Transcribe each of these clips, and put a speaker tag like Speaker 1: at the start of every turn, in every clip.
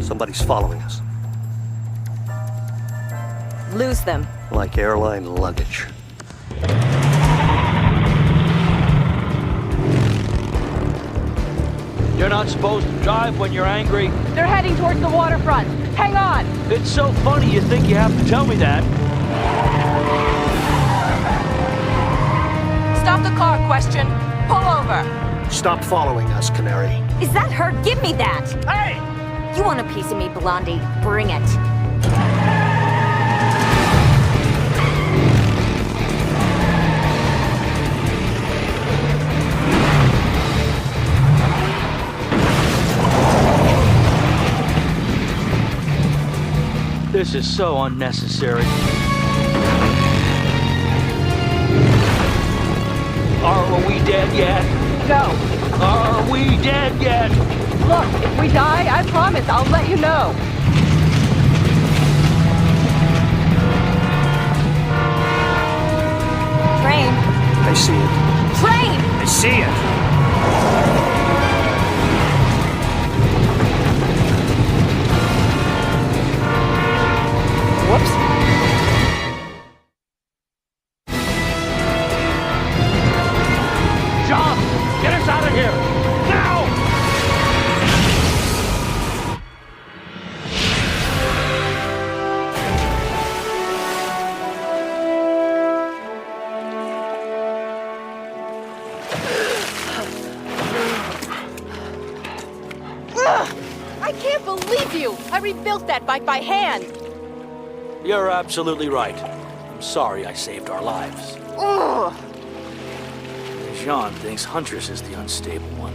Speaker 1: Somebody's following us.
Speaker 2: Lose them.
Speaker 1: Like airline luggage.
Speaker 3: You're not supposed to drive when you're angry.
Speaker 4: They're heading towards the waterfront. Hang on!
Speaker 3: It's so funny you think you have to tell me that.
Speaker 4: Stop the car, question. Pull over.
Speaker 1: Stop following us, Canary.
Speaker 2: Is that her? Give me that!
Speaker 3: Hey!
Speaker 2: You want a piece of me, Blondie? Bring it.
Speaker 3: This is so unnecessary. Are we dead yet?
Speaker 4: No.
Speaker 3: Are we dead yet?
Speaker 4: Look, if we die, I promise I'll let you know.
Speaker 2: Train.
Speaker 1: I see it.
Speaker 2: Train!
Speaker 1: I see it!
Speaker 4: Whoops.
Speaker 3: John, get us out of here! Now!
Speaker 4: Ugh! I can't believe you! I rebuilt that bike by hand!
Speaker 3: You're absolutely right. I'm sorry I saved our lives.
Speaker 4: Ugh!
Speaker 3: Jean thinks Huntress is the unstable one.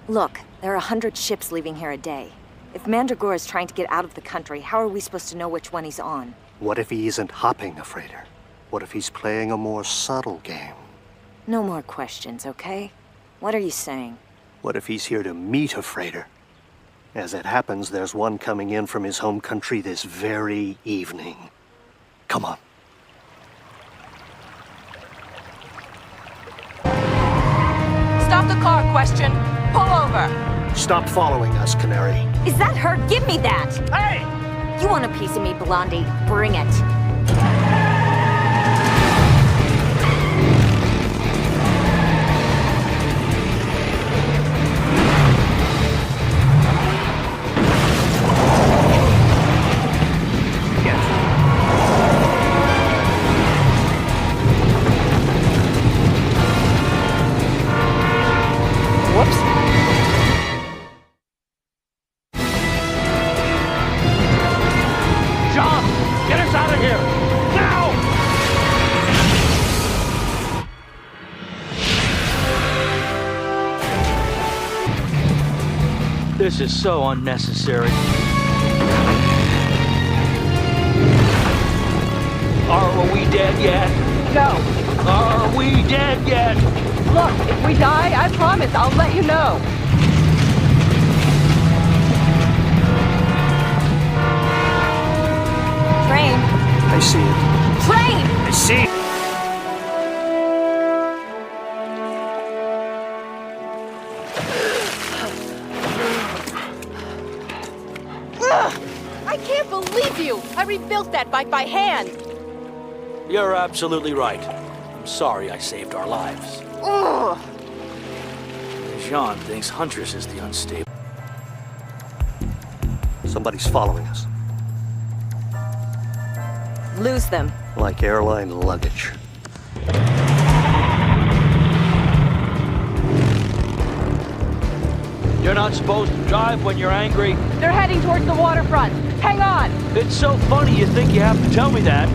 Speaker 2: Look, there are 100 ships leaving here a day. If Mandragora is trying to get out of the country, how are we supposed to know which one he's on?
Speaker 1: What if he isn't hopping a freighter? What if he's playing a more subtle game?
Speaker 2: No more questions, okay? What are you saying?
Speaker 1: What if he's here to meet a freighter? As it happens, there's one coming in from his home country this very evening. Come on.
Speaker 4: Stop the car, question. Pull over.
Speaker 1: Stop following us, Canary.
Speaker 2: Is that her? Give me that!
Speaker 3: Hey!
Speaker 2: You want a piece of me, Blondie? Bring it.
Speaker 4: Whoops.
Speaker 3: John, get us out of here! Now! This is so unnecessary. Are we dead yet?
Speaker 4: No.
Speaker 3: Are we dead yet?
Speaker 4: Look, if we die, I promise I'll let you know.
Speaker 2: Train.
Speaker 1: I see it.
Speaker 2: Train!
Speaker 1: I see it!
Speaker 4: Ugh! I can't believe you! I rebuilt that bike by hand!
Speaker 3: You're absolutely right. I'm sorry I saved our lives.
Speaker 4: Ugh!
Speaker 3: Jean thinks Huntress is the unstable.
Speaker 1: Somebody's following us.
Speaker 2: Lose them.
Speaker 1: Like airline luggage.
Speaker 3: You're not supposed to drive when you're angry.
Speaker 4: They're heading towards the waterfront. Hang on!
Speaker 3: It's so funny you think you have to tell me that.